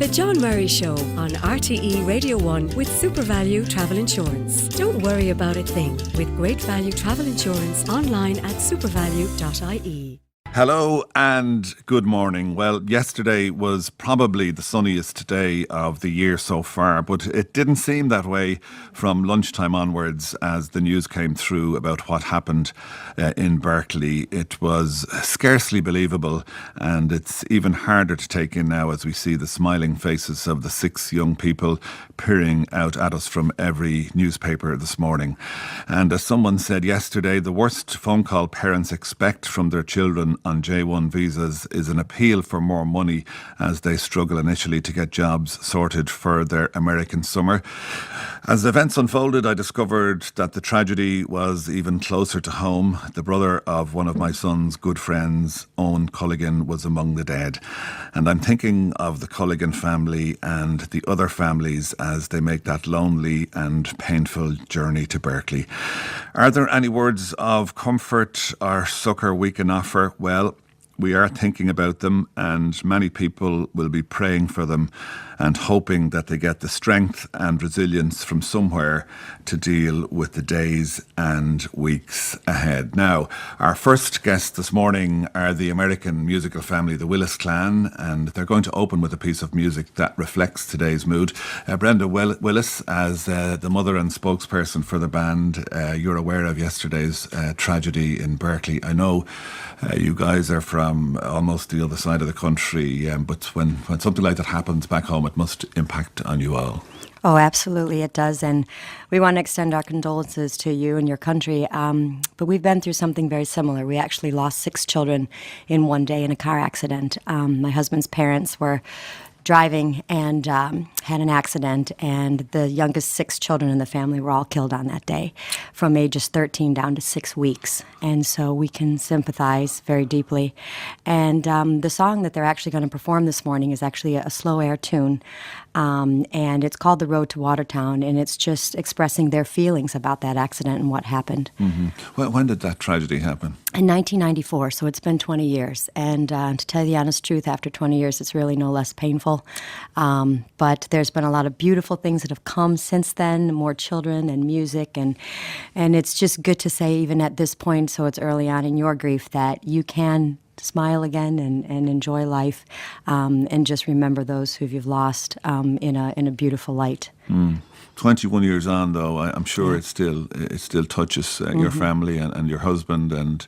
The John Murray Show on RTE Radio 1 with SuperValue Travel Insurance. Don't worry about a thing with great value travel insurance online at supervalue.ie. Hello and good morning. Well, yesterday was probably the sunniest day of the year so far, but it didn't seem that way from lunchtime onwards as the news came through about what happened in Berkeley. It was scarcely believable, and it's even harder to take in now as we see the smiling faces of the 6 young people peering out at us from every newspaper this morning. And as someone said yesterday, the worst phone call parents expect from their children on J1 visas is an appeal for more money as they struggle initially to get jobs sorted for their American summer. As events unfolded, I discovered that the tragedy was even closer to home. The brother of one of my son's good friends, Owen Culligan, was among the dead. And I'm thinking of the Culligan family and the other families as they make that lonely and painful journey to Berkeley. Are there any words of comfort or succour we can offer? Well, we are thinking about them, and many people will be praying for them and hoping that they get the strength and resilience from somewhere to deal with the days and weeks ahead. Now, our first guests this morning are the American musical family, the Willis Clan, and they're going to open with a piece of music that reflects today's mood. Brenda Willis, as the mother and spokesperson for the band, you're aware of yesterday's tragedy in Berkeley. I know you guys are from almost the other side of the country, but when something like that happens back home, it must impact on you all. Oh, absolutely it does. And we want to extend our condolences to you and your country. But we've been through something very similar. We actually lost 6 children in one day in a car accident. My husband's parents were driving and had an accident, and the youngest 6 children in the family were all killed on that day, from ages 13 down to 6 weeks. And so we can sympathize very deeply. And the song that they're actually going to perform this morning is actually a slow air tune, and it's called The Road to Watertown, and it's just expressing their feelings about that accident and what happened. Mm-hmm. Well, when did that tragedy happen? In 1994, so it's been 20 years. And to tell you the honest truth, after 20 years, it's really no less painful. But there's been a lot of beautiful things that have come since then, more children and music. And it's just good to say, even at this point, so it's early on in your grief, that you can smile again and enjoy life, and just remember those who you've lost in a beautiful light. 21 years on, though, I'm sure it still touches your family and your husband and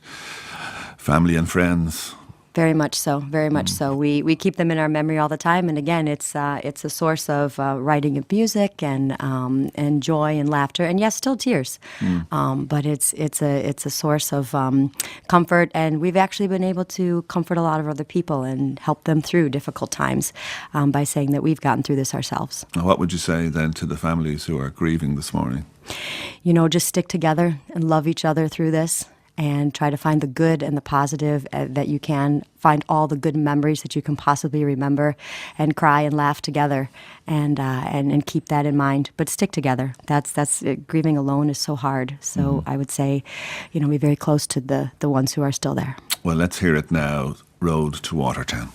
family and friends. Very much so, very much so. We keep them in our memory all the time, and again, it's a source of writing of music and joy and laughter, and yes, still tears. But it's a source of comfort, and we've actually been able to comfort a lot of other people and help them through difficult times by saying that we've gotten through this ourselves. What would you say then to the families who are grieving this morning? Just stick together and love each other through this, and try to find the good and the positive that you can. Find all the good memories that you can possibly remember, and cry and laugh together, and keep that in mind. But stick together. That's grieving alone is so hard. So I would say, be very close to the ones who are still there. Well, let's hear it now. Road to Watertown.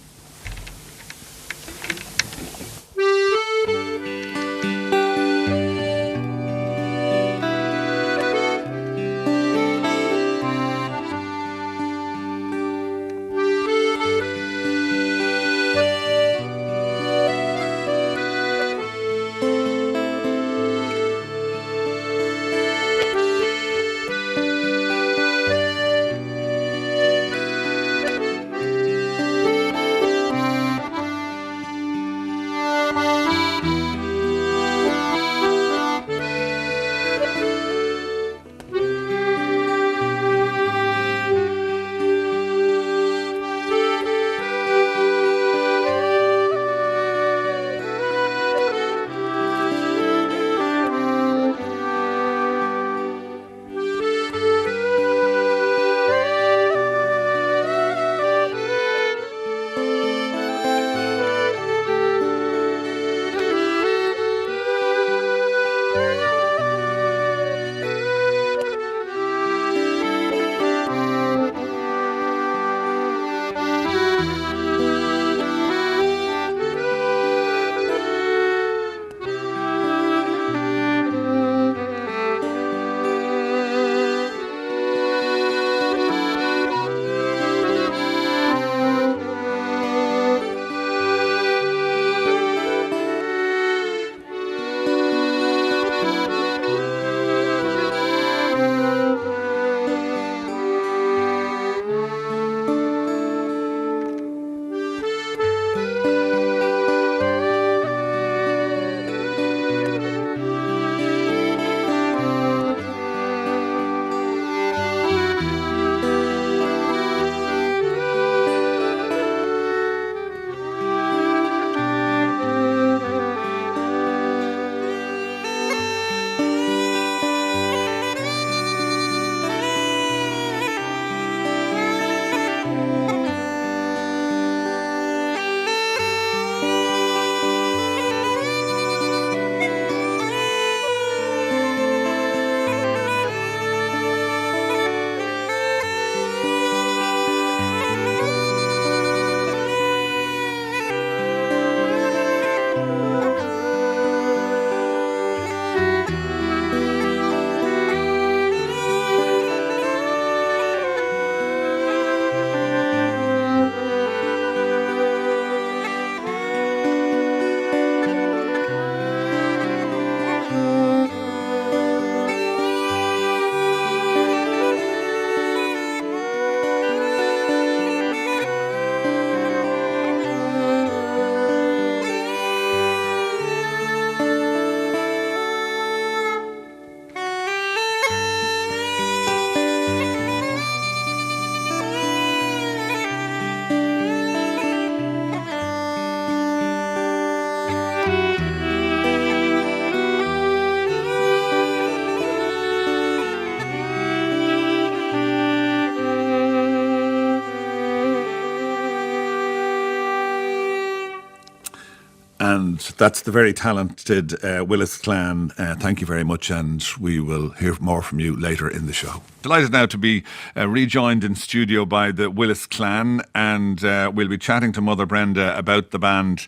And that's the very talented Willis Clan. Thank you very much, and we will hear more from you later in the show. Delighted now to be rejoined in studio by the Willis Clan, and we'll be chatting to Mother Brenda about the band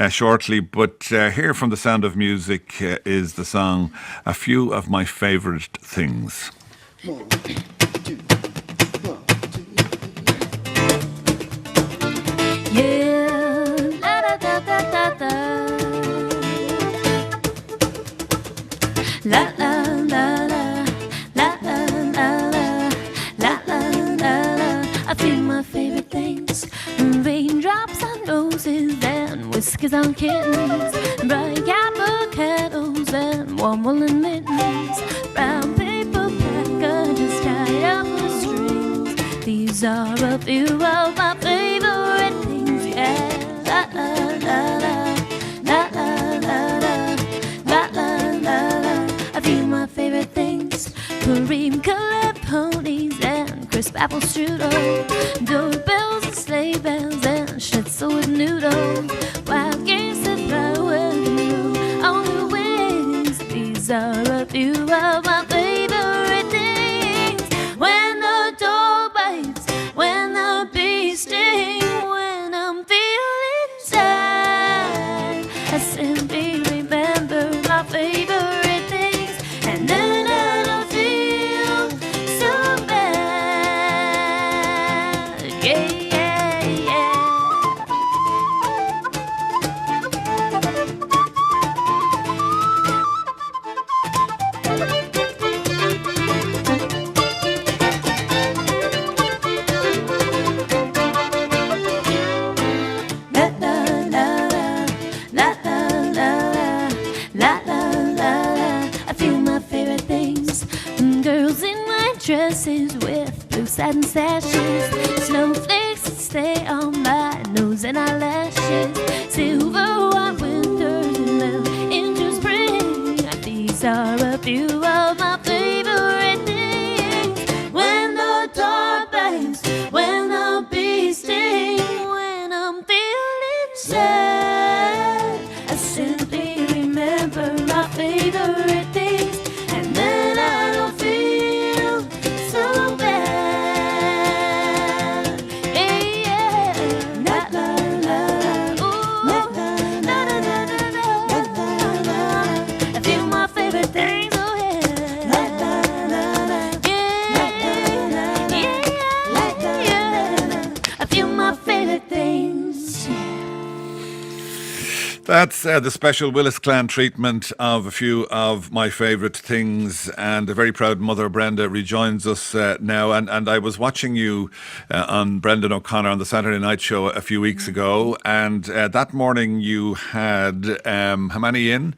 shortly. But here from The Sound of Music is the song A Few of My Favourite Things. La la la la, la la la la, la la la la. I feel my favorite things: raindrops on roses and whiskers on kittens, bright avocados and warm woolen mittens, brown paper packages tied up with strings. These are a few of my favorite things. Yeah, la la la la, la la la la, la la la la. I feel my favorite things: cream-colored ponies and crisp apple strudel, doorbells and sleigh bells and schnitzel with noodle, wild geese that fly where they move on the wings. These are a few of my favorite things. When the dog bites, when the bee stings, when I'm feeling sad, I simply remember my favorite. Dresses with blue satin sashes, snowflakes that stay on my nose and eyelashes, silver white winters and melt into spring. These are a few of my favorite things. When the dog bites, when the bee stings, when I'm feeling sad, I simply remember my favorite things, and then I don't feel so bad. Hey, yeah. La la la, ooh, la la la la la la la. I feel my favorite things, oh yeah. La la la la, yeah, yeah, yeah. I feel my favorite things. That's the special Willis Clan treatment of a few of my favourite things, and a very proud Mother Brenda rejoins us now. And I was watching you on Brendan O'Connor on the Saturday Night Show a few weeks ago, and that morning you had how many in?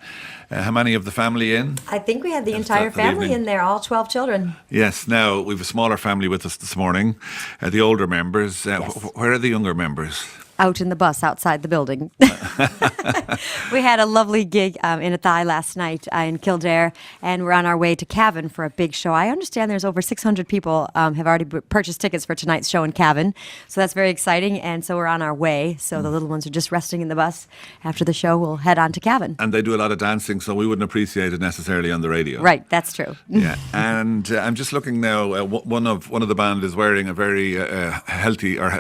How many of the family in? I think we had the entire family in there, all 12 children. Yes. Now, we have a smaller family with us this morning, the older members. Yes. Where are the younger members? Out in the bus outside the building. We had a lovely gig in Athy last night in Kildare, and we're on our way to Cavan for a big show. I understand there's over 600 people have already purchased tickets for tonight's show in Cavan, so that's very exciting, and so we're on our way. So the little ones are just resting in the bus. After the show, we'll head on to Cavan. And they do a lot of dancing, so we wouldn't appreciate it necessarily on the radio. Right, that's true. Yeah, and I'm just looking now, one of the band is wearing a very healthy or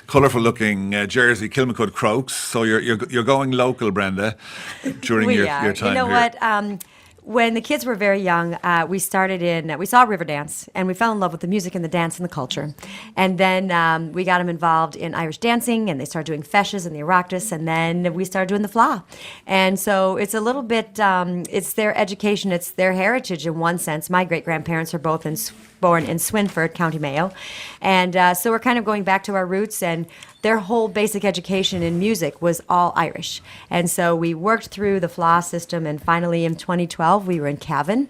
colourful looking jersey, Kilmacud Croaks. So you're going local, Brenda, during your time You know here. what? When the kids were very young, we saw Riverdance, and we fell in love with the music and the dance and the culture. And then we got them involved in Irish dancing, and they started doing feshes and the Oireachtas, and then we started doing the Fleadh. And so it's a little bit, it's their education, it's their heritage in one sense. My great-grandparents are both born in Swinford, County Mayo. And so we're kind of going back to our roots, and their whole basic education in music was all Irish. And so we worked through the Fleadh system, and finally in 2012 we were in Cavan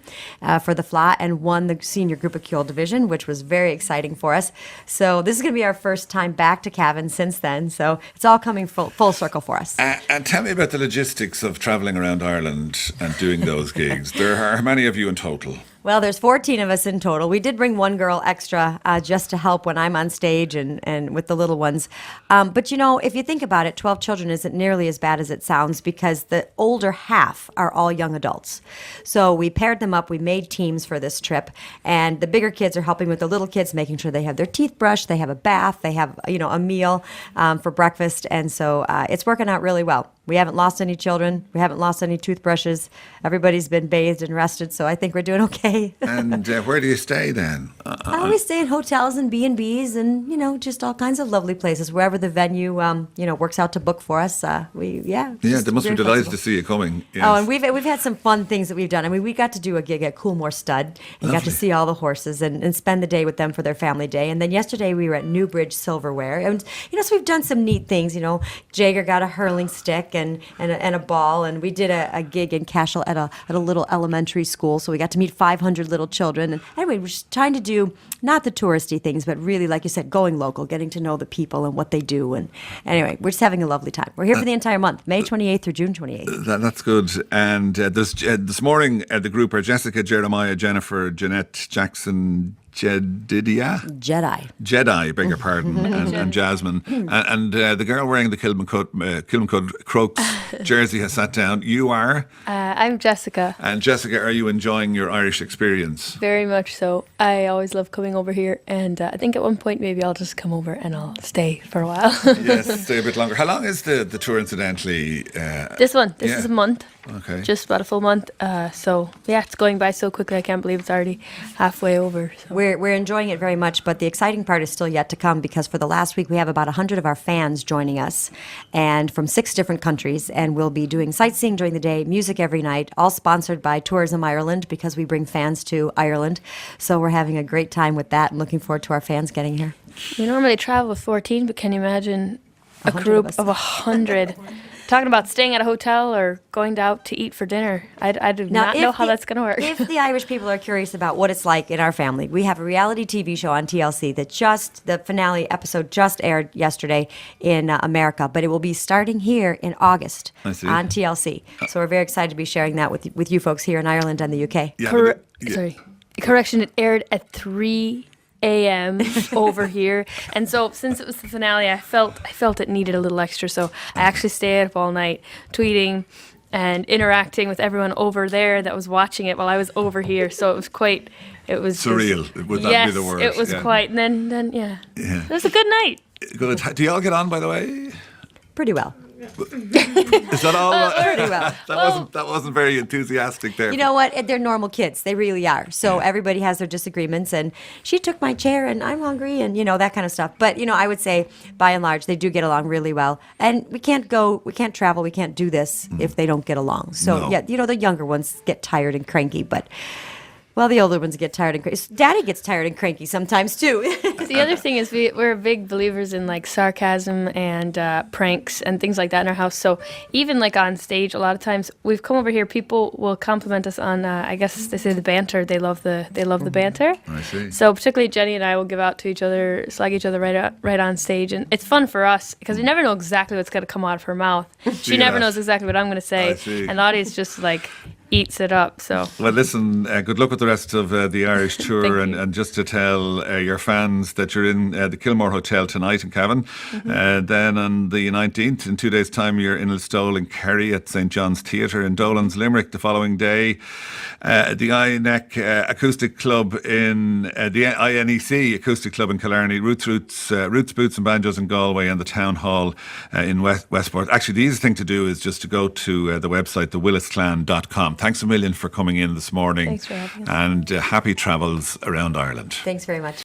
for the Fleadh and won the senior group of Keel division, which was very exciting for us. So this is going to be our first time back to Cavan since then. So it's all coming full circle for us. And tell me about the logistics of travelling around Ireland and doing those gigs. There are how many of you in total? Well, there's 14 of us in total. We did bring one girl extra just to help when I'm on stage and with the little ones. But, if you think about it, 12 children isn't nearly as bad as it sounds because the older half are all young adults. So we paired them up. We made teams for this trip. And the bigger kids are helping with the little kids, making sure they have their teeth brushed, they have a bath, they have, a meal for breakfast. And so it's working out really well. We haven't lost any children. We haven't lost any toothbrushes. Everybody's been bathed and rested, so I think we're doing okay. And where do you stay then? We stay in hotels and B&Bs and, just all kinds of lovely places. Wherever the venue, works out to book for us. Yeah, they must be delighted to see you coming. Yes. Oh, and we've had some fun things that we've done. I mean, we got to do a gig at Coolmore Stud and got to see all the horses and spend the day with them for their family day. And then yesterday we were at Newbridge Silverware. And, so we've done some neat things. Jager got a hurling stick and a ball, and we did a gig in Cashel at a little elementary school, so we got to meet 500 little children. And anyway, we're just trying to do not the touristy things, but really, like you said, going local, getting to know the people and what they do. And anyway, we're just having a lovely time. We're here for the entire month, May 28th through June 28th. That's good. And this morning, the group are Jessica, Jeremiah, Jennifer, Jeanette, Jackson, Jedi, beg your pardon, and Jasmine. And the girl wearing the Kilmancud Crokes jersey has sat down. You are? I'm Jessica. And Jessica, are you enjoying your Irish experience? Very much so. I always love coming over here, and I think at one point maybe I'll just come over and I'll stay for a while. Yes, stay a bit longer. How long is the tour, incidentally? This is a month. Okay. Just about a full month. So, it's going by so quickly. I can't believe it's already halfway over. So. We're enjoying it very much, but the exciting part is still yet to come because for the last week we have about 100 of our fans joining us and from 6 different countries, and we'll be doing sightseeing during the day, music every night, all sponsored by Tourism Ireland because we bring fans to Ireland. So we're having a great time with that and looking forward to our fans getting here. We normally travel with 14, but can you imagine a group of 100? Talking about staying at a hotel or going out to eat for dinner. I do not know how that's going to work. If the Irish people are curious about what it's like in our family, we have a reality TV show on TLC that the finale episode just aired yesterday in America, but it will be starting here in August on TLC. So we're very excited to be sharing that with you folks here in Ireland and the UK. Yeah, Sorry. Correction, it aired at 3 a.m. over here, and so since it was the finale, I felt it needed a little extra, so I actually stayed up all night tweeting and interacting with everyone over there that was watching it while I was over here. So it was surreal. Would that be the word? It was quite. And then it was a good night. Good. Do you all get on, by the way? Pretty well. Is that all? Pretty well. That wasn't very enthusiastic there. You know what? They're normal kids. They really are. So everybody has their disagreements. And she took my chair, and I'm hungry, and that kind of stuff. But I would say by and large they do get along really well. And we can't travel, we can't do this if they don't get along. So the younger ones get tired and cranky, but. Well, the older ones get tired and cranky. Daddy gets tired and cranky sometimes, too. The other thing is we're big believers in, sarcasm and pranks and things like that in our house. So even, on stage, a lot of times we've come over here, people will compliment us on, I guess they say the banter. They love the banter. I see. So particularly Jenny and I will give out to each other, slag each other right on stage. And it's fun for us because we never know exactly what's going to come out of her mouth. She never knows exactly what I'm going to say. And the audience just, eats it up. So well, listen, good luck with the rest of the Irish tour, and just to tell your fans that you're in the Kilmore Hotel tonight in Cavan. Then on the 19th, in 2 days' time, you're in Listowel in Kerry at St John's Theatre, in Dolan's Limerick the following day, the INEC Acoustic Club in the INEC Acoustic Club in Killarney, Roots Boots and Banjos in Galway, and the Town Hall in Westport. Actually, the easiest thing to do is just to go to the website, thewillisclan.com. Thanks a million for coming in this morning. Thanks for having us. And happy travels around Ireland. Thanks very much.